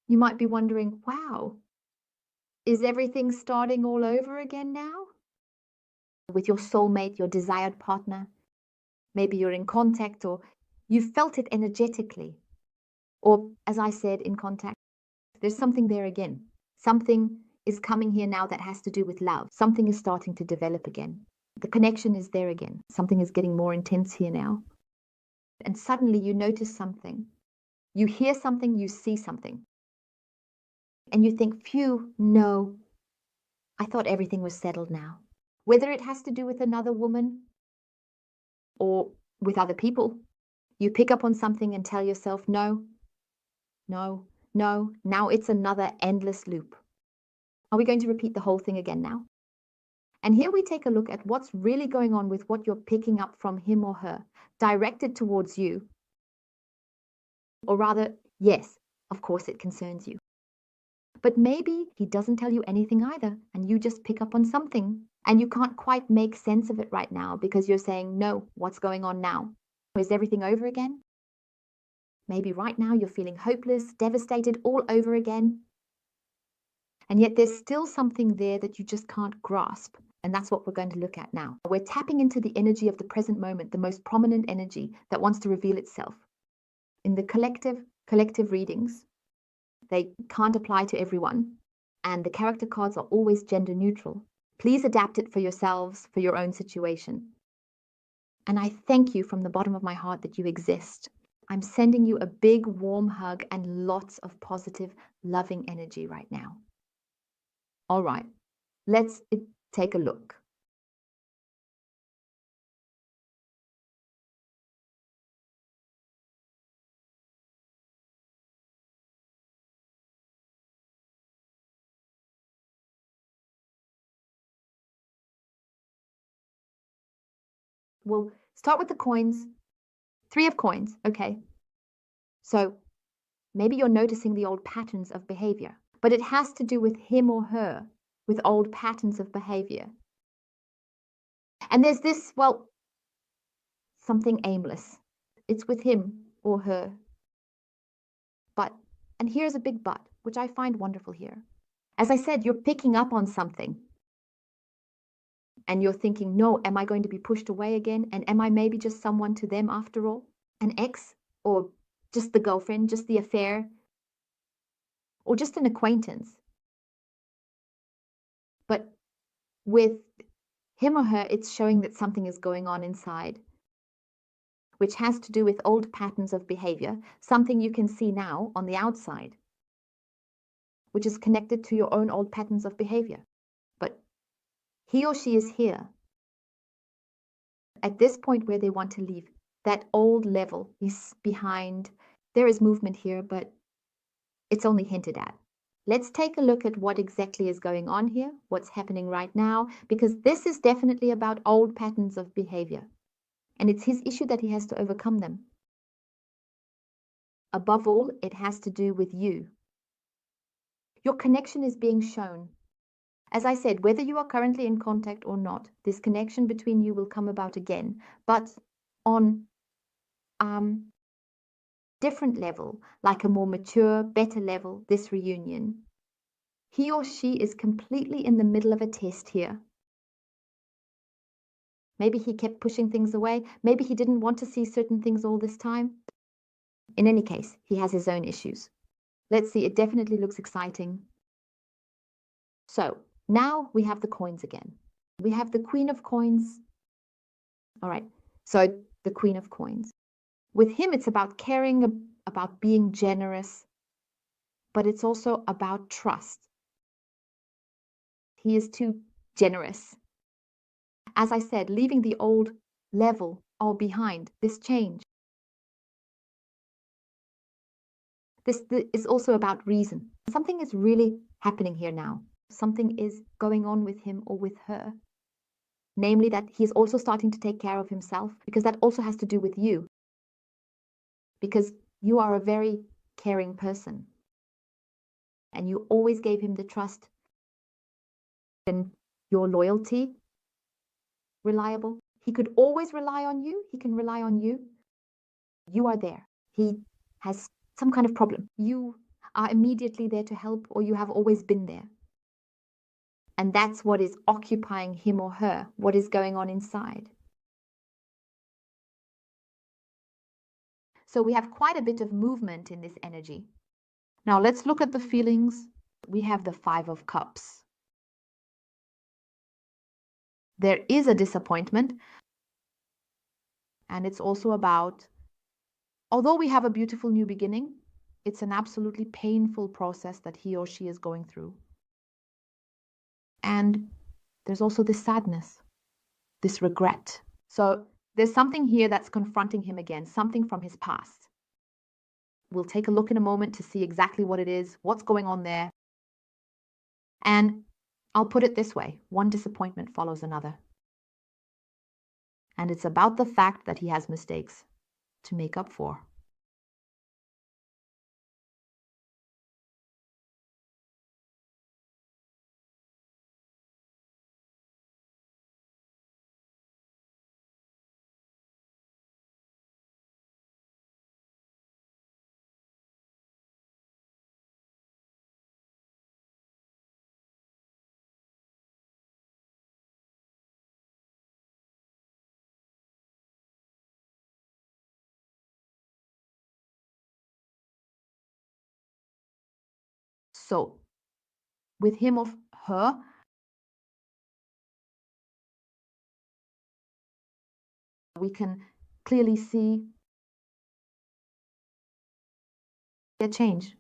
You might be wondering, wow, is everything starting all over again now? With your soulmate, your desired partner, maybe you're in contact or you felt it energetically. Or, as I said, in contact, there's something there again. Something is coming here now that has to do with love. Something is starting to develop again. The connection is there again. Something is getting more intense here now. And suddenly you notice something. You hear something, you see something. And you think, phew, no, I thought everything was settled now. Whether it has to do with another woman or with other people, you pick up on something and tell yourself, no, no, no, now it's another endless loop. Are we going to repeat the whole thing again now? And here we take a look at what's really going on with what you're picking up from him or her, directed towards you. Or rather, yes, of course it concerns you. But maybe he doesn't tell you anything either, and you just pick up on something, and you can't quite make sense of it right now because you're saying, no, what's going on now? Is everything over again? Maybe right now you're feeling hopeless, devastated all over again. And yet there's still something there that you just can't grasp. And that's what we're going to look at now. We're tapping into the energy of the present moment, the most prominent energy that wants to reveal itself. In the collective readings, they can't apply to everyone, and the character cards are always gender neutral. Please adapt it for yourselves, for your own situation. And I thank you from the bottom of my heart that you exist. I'm sending you a big warm hug and lots of positive, loving energy right now. All right, let's take a look. We'll start with the coins. 3 of coins, okay. So maybe you're noticing the old patterns of behavior, but it has to do with him or her, with old patterns of behavior. And there's this, well, something aimless. It's with him or her. But, and here's a big but, which I find wonderful here. As I said, you're picking up on something. And you're thinking, no, am I going to be pushed away again? And am I maybe just someone to them after all? An ex? Or just the girlfriend? Just the affair? Or just an acquaintance? But with him or her, it's showing that something is going on inside, which has to do with old patterns of behavior, something you can see now on the outside, which is connected to your own old patterns of behavior. But he or she is here at this point where they want to leave. That old level is behind. There is movement here, but it's only hinted at. Let's take a look at what exactly is going on here, what's happening right now, because this is definitely about old patterns of behavior. And it's his issue that he has to overcome them. Above all, it has to do with you. Your connection is being shown. As I said, whether you are currently in contact or not, this connection between you will come about again, but on different level, like a more mature, better level, this reunion. He or she is completely in the middle of a test here. Maybe he kept pushing things away. Maybe he didn't want to see certain things all this time. In any case, he has his own issues. Let's see, it definitely looks exciting. So now we have the coins again. We have the Queen of Coins. All right, so the Queen of Coins. With him, it's about caring, about being generous, but it's also about trust. He is too generous. As I said, leaving the old level all behind, this change. This is also about reason. Something is really happening here now. Something is going on with him or with her. Namely, that he is also starting to take care of himself, because that also has to do with you. Because you are a very caring person. And you always gave him the trust and your loyalty. Reliable. He could always rely on you. He can rely on you. You are there. He has some kind of problem. You are immediately there to help, or you have always been there. And that's what is occupying him or her, what is going on inside. So we have quite a bit of movement in this energy. Now let's look at the feelings. We have the Five of Cups. There is a disappointment, and it's also about, although we have a beautiful new beginning, it's an absolutely painful process that he or she is going through. And there's also this sadness, this regret. So there's something here that's confronting him again, something from his past. We'll take a look in a moment to see exactly what it is, what's going on there. And I'll put it this way, one disappointment follows another. And it's about the fact that he has mistakes to make up for. So with him or her, we can clearly see a change.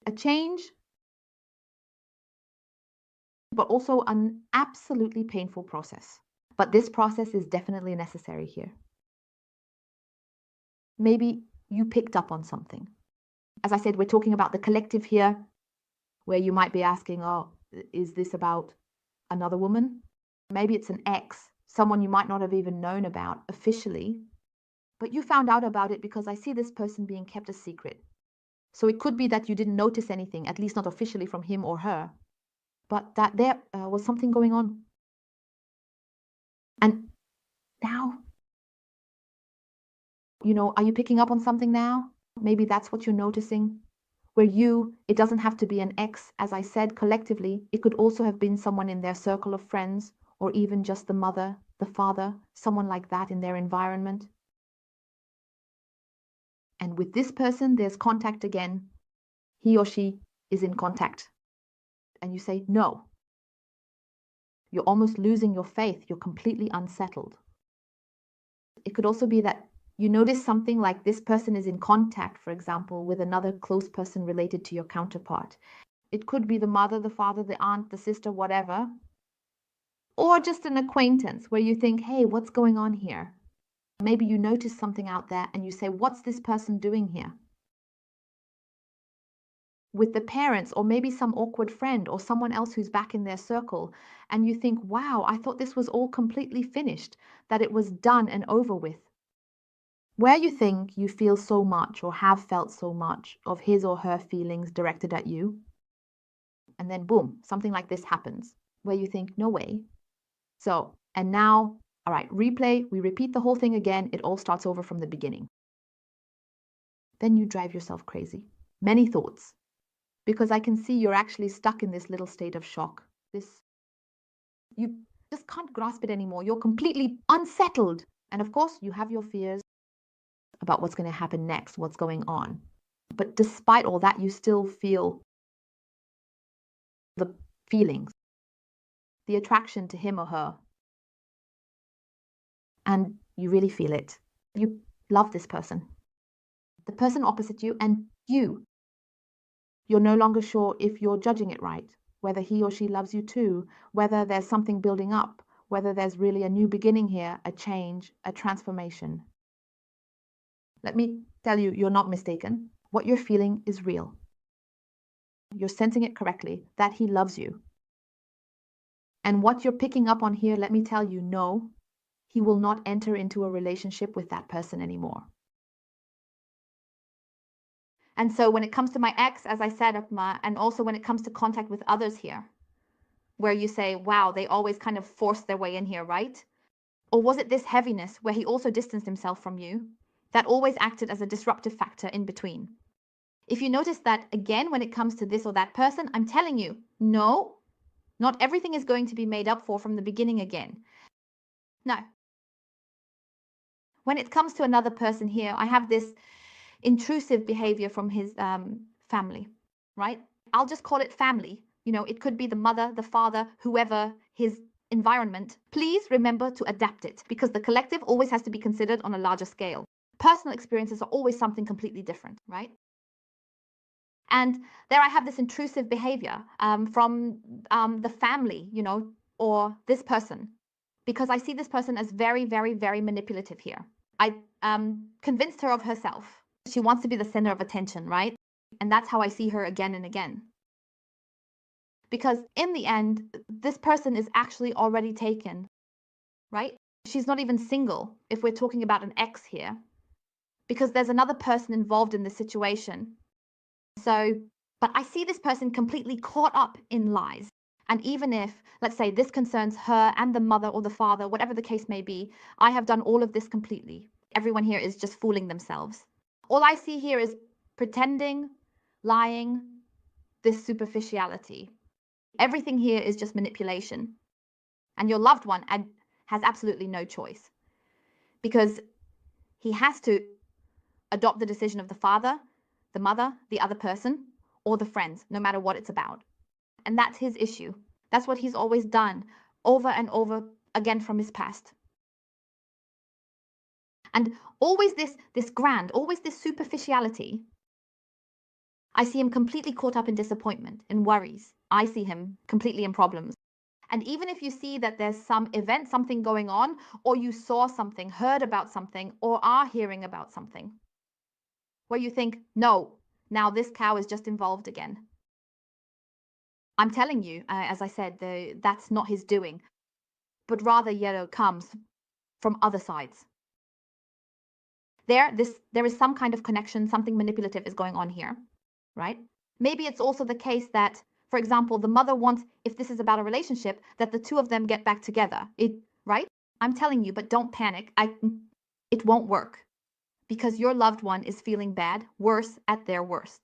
A change, but also an absolutely painful process. But this process is definitely necessary here. Maybe you picked up on something. As I said, we're talking about the collective here, where you might be asking, oh, is this about another woman? Maybe it's an ex, someone you might not have even known about officially, but you found out about it because I see this person being kept a secret. So it could be that you didn't notice anything, at least not officially from him or her, but that there was something going on. And now, are you picking up on something now? Maybe that's what you're noticing. Where it doesn't have to be an ex, as I said, collectively, it could also have been someone in their circle of friends, or even just the mother, the father, someone like that in their environment. And with this person, there's contact again. He or she is in contact. And you say, no. You're almost losing your faith. You're completely unsettled. It could also be that you notice something like this person is in contact, for example, with another close person related to your counterpart. It could be the mother, the father, the aunt, the sister, whatever. Or just an acquaintance where you think, hey, what's going on here? Maybe you notice something out there and you say, what's this person doing here? With the parents, or maybe some awkward friend or someone else who's back in their circle, and you think, wow, I thought this was all completely finished, that it was done and over with. Where you think you feel so much or have felt so much of his or her feelings directed at you, and then boom, something like this happens, where you think, no way. So, and now, all right, replay, we repeat the whole thing again, it all starts over from the beginning. Then you drive yourself crazy. Many thoughts. Because I can see you're actually stuck in this little state of shock. You just can't grasp it anymore. You're completely unsettled. And of course, you have your fears about what's going to happen next, what's going on. But despite all that, you still feel the feelings, the attraction to him or her. And you really feel it. You love this person, the person opposite you, and you. You're no longer sure if you're judging it right, whether he or she loves you too, whether there's something building up, whether there's really a new beginning here, a change, a transformation. Let me tell you, you're not mistaken. What you're feeling is real. You're sensing it correctly, that he loves you. And what you're picking up on here, let me tell you, no, he will not enter into a relationship with that person anymore. And so when it comes to my ex, as I said, and also when it comes to contact with others here, where you say, wow, they always kind of forced their way in here, right? Or was it this heaviness where he also distanced himself from you that always acted as a disruptive factor in between? If you notice that again when it comes to this or that person, I'm telling you, no, not everything is going to be made up for from the beginning again. No. When it comes to another person here, I have this intrusive behavior from his family, right? I'll just call it family. You know, it could be the mother, the father, whoever, his environment. Please remember to adapt it because the collective always has to be considered on a larger scale. Personal experiences are always something completely different, right? And there I have this intrusive behavior from the family, you know, or this person, because I see this person as very, very, very manipulative here. I convinced her of herself. She wants to be the center of attention, right? And that's how I see her again and again. Because in the end, this person is actually already taken, right? She's not even single if we're talking about an ex here, because there's another person involved in the situation. So, but I see this person completely caught up in lies. And even if, let's say, this concerns her and the mother or the father, whatever the case may be, I have done all of this completely. Everyone here is just fooling themselves. All I see here is pretending, lying, this superficiality. Everything here is just manipulation. And your loved one has absolutely no choice because he has to adopt the decision of the father, the mother, the other person, or the friends, no matter what it's about. And that's his issue. That's what he's always done over and over again from his past. And always this grand, always this superficiality. I see him completely caught up in disappointment, in worries. I see him completely in problems. And even if you see that there's some event, something going on, or you saw something, heard about something, or are hearing about something, where you think, no, now this cow is just involved again. I'm telling you, as I said, that's not his doing, but rather yellow comes from other sides. There is some kind of connection, something manipulative is going on here, right? Maybe it's also the case that, for example, the mother wants, if this is about a relationship, that the two of them get back together, right? I'm telling you, but don't panic. It won't work because your loved one is feeling bad, worse at their worst,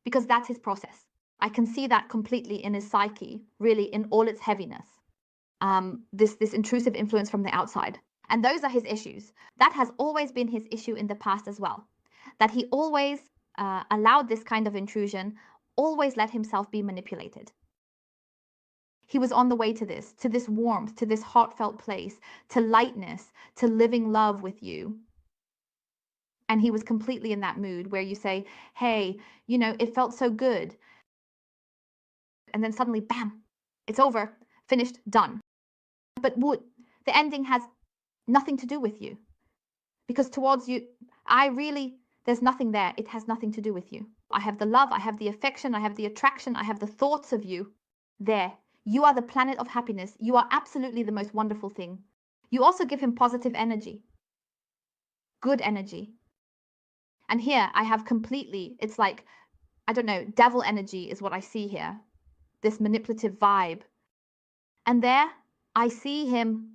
because that's his process. I can see that completely in his psyche, really in all its heaviness. This intrusive influence from the outside. And those are his issues. That has always been his issue in the past as well. That he always allowed this kind of intrusion, always let himself be manipulated. He was on the way to this warmth, to this heartfelt place, to lightness, to living love with you. And he was completely in that mood where you say, hey, you know, it felt so good. And then suddenly, bam, it's over, finished, done. But the ending has nothing to do with you. Because towards you, there's nothing there. It has nothing to do with you. I have the love, I have the affection, I have the attraction, I have the thoughts of you there. You are the planet of happiness. You are absolutely the most wonderful thing. You also give him positive energy, good energy. And here I have completely, it's like, I don't know, devil energy is what I see here. This manipulative vibe. And there I see him,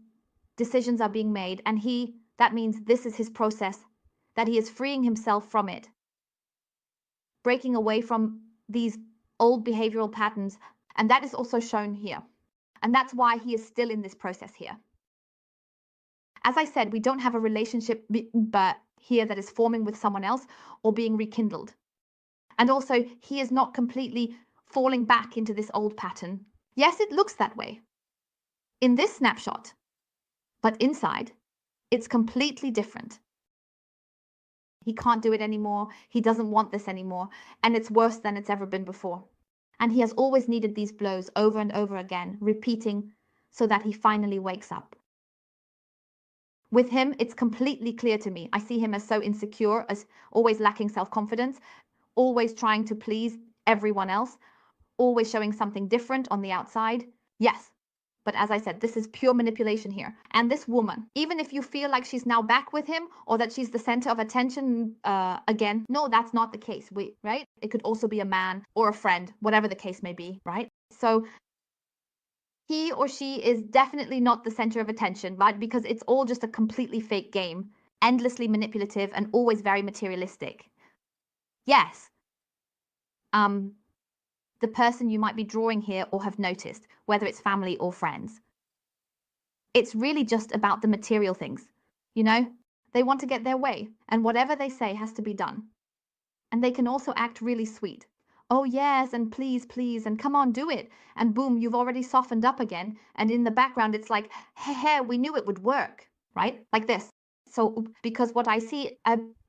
decisions are being made, and that means this is his process, that he is freeing himself from it, breaking away from these old behavioral patterns. And that is also shown here. And that's why he is still in this process here. As I said, we don't have a relationship but here that is forming with someone else or being rekindled. And also, he is not completely falling back into this old pattern. Yes, it looks that way in this snapshot, but inside, it's completely different. He can't do it anymore. He doesn't want this anymore. And it's worse than it's ever been before. And he has always needed these blows over and over again, repeating so that he finally wakes up. With him, it's completely clear to me. I see him as so insecure, as always lacking self-confidence, always trying to please everyone else, always showing something different on the outside. Yes, but as I said, this is pure manipulation here. And this woman, even if you feel like she's now back with him or that she's the center of attention again, no, that's not the case, right? It could also be a man or a friend, whatever the case may be, right? So he or she is definitely not the center of attention, right? Because it's all just a completely fake game, endlessly manipulative and always very materialistic. Yes, the person you might be drawing here or have noticed, whether it's family or friends. It's really just about the material things. You know, they want to get their way, and whatever they say has to be done. And they can also act really sweet. Oh, yes, and please, please, and come on, do it. And boom, you've already softened up again. And in the background, it's like, hey, we knew it would work, right? Like this. So, because what I see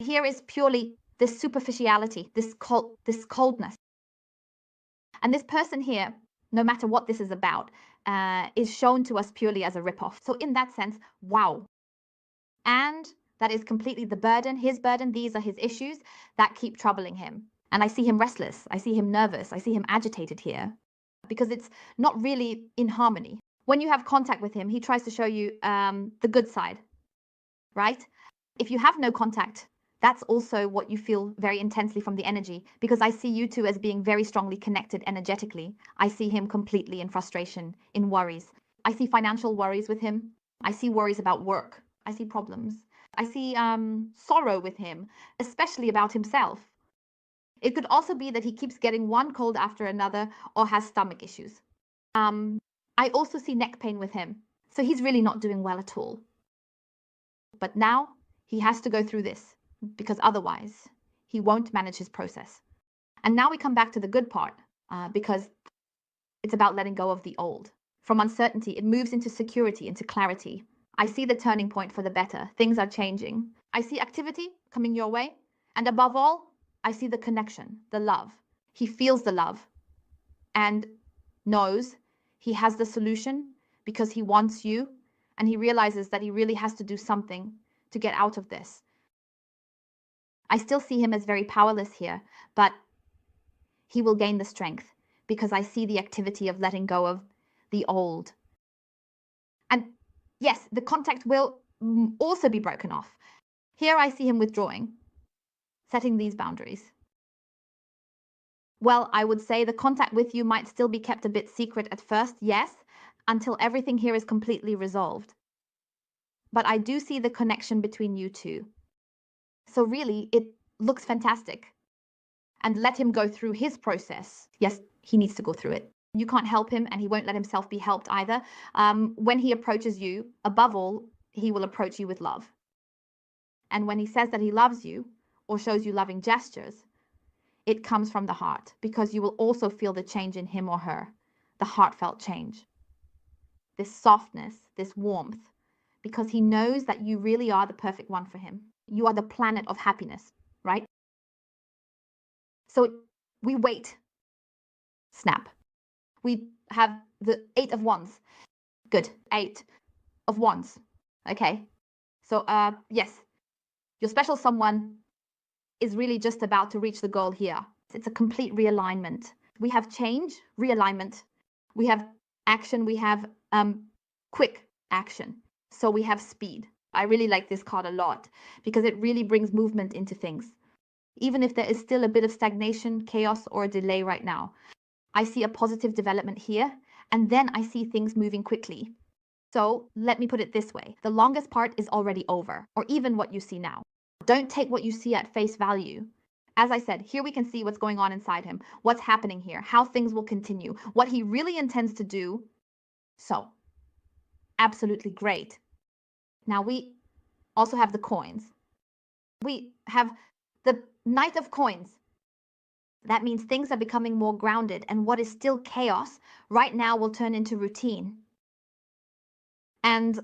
here is purely this superficiality, this coldness. And this person here, no matter what this is about, is shown to us purely as a ripoff. So in that sense, wow. And that is completely the burden, his burden. These are his issues that keep troubling him. And I see him restless. I see him nervous. I see him agitated here because it's not really in harmony. When you have contact with him, he tries to show you the good side, right? If you have no contact, that's also what you feel very intensely from the energy, because I see you two as being very strongly connected energetically. I see him completely in frustration, in worries. I see financial worries with him. I see worries about work. I see problems. I see sorrow with him, especially about himself. It could also be that he keeps getting one cold after another or has stomach issues. I also see neck pain with him. So he's really not doing well at all. But now he has to go through this because otherwise he won't manage his process. And now we come back to the good part because it's about letting go of the old. From uncertainty, it moves into security, into clarity. I see the turning point for the better. Things are changing. I see activity coming your way. And above all, I see the connection, the love. He feels the love and knows he has the solution because he wants you, and he realizes that he really has to do something to get out of this. I still see him as very powerless here, but he will gain the strength because I see the activity of letting go of the old. And yes, the contact will also be broken off. Here I see him withdrawing, setting these boundaries. Well, I would say the contact with you might still be kept a bit secret at first, yes, until everything here is completely resolved. But I do see the connection between you two. So really, it looks fantastic. And let him go through his process. Yes, he needs to go through it. You can't help him, and he won't let himself be helped either. When he approaches you, above all, he will approach you with love. And when he says that he loves you or shows you loving gestures, it comes from the heart, because you will also feel the change in him or her, the heartfelt change. This softness, this warmth, because he knows that you really are the perfect one for him. You are the planet of happiness, right? So we wait. Snap. We have the 8 of Wands. Good. 8 of Wands. Okay. So, yes, your special someone is really just about to reach the goal here. It's a complete realignment. We have change, realignment. We have action. We have quick action. So we have speed. I really like this card a lot because it really brings movement into things. Even if there is still a bit of stagnation, chaos, or a delay right now, I see a positive development here, and then I see things moving quickly. So let me put it this way. The longest part is already over, or even what you see now. Don't take what you see at face value. As I said, here we can see what's going on inside him, what's happening here, how things will continue, what he really intends to do. So, absolutely great. Now we also have the coins. We have the Knight of Coins. That means things are becoming more grounded, and what is still chaos right now will turn into routine. And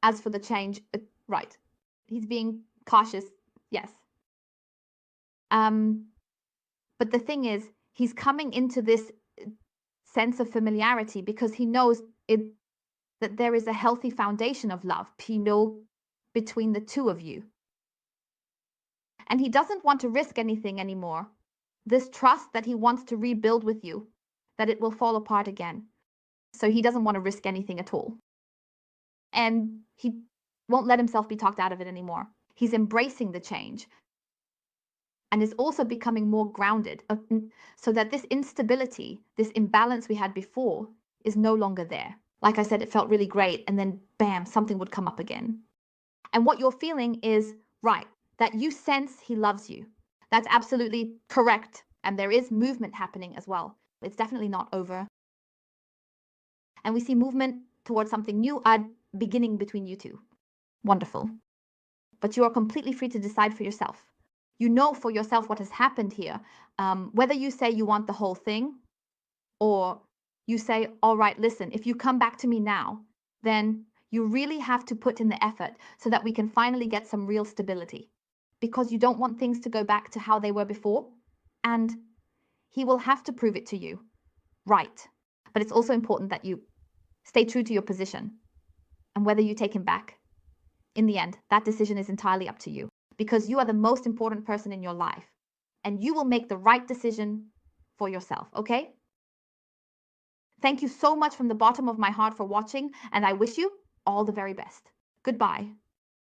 as for the change, right, he's being cautious, yes. But the thing is, he's coming into this sense of familiarity because he knows that there is a healthy foundation of love, between the two of you. And he doesn't want to risk anything anymore. This trust that he wants to rebuild with you, that it will fall apart again. So he doesn't want to risk anything at all. And he won't let himself be talked out of it anymore. He's embracing the change and is also becoming more grounded so that this instability, this imbalance we had before is no longer there. Like I said, it felt really great, and then bam, something would come up again. And what you're feeling is right, that you sense he loves you. That's absolutely correct. And there is movement happening as well. It's definitely not over. And we see movement towards something new beginning between you two. Wonderful. But you are completely free to decide for yourself. You know for yourself what has happened here. Whether you say you want the whole thing or you say, all right, listen, if you come back to me now, then you really have to put in the effort so that we can finally get some real stability, because you don't want things to go back to how they were before. And he will have to prove it to you. Right. But it's also important that you stay true to your position. And whether you take him back, in the end, that decision is entirely up to you, because you are the most important person in your life. And you will make the right decision for yourself, okay? Thank you so much from the bottom of my heart for watching, and I wish you all the very best. Goodbye.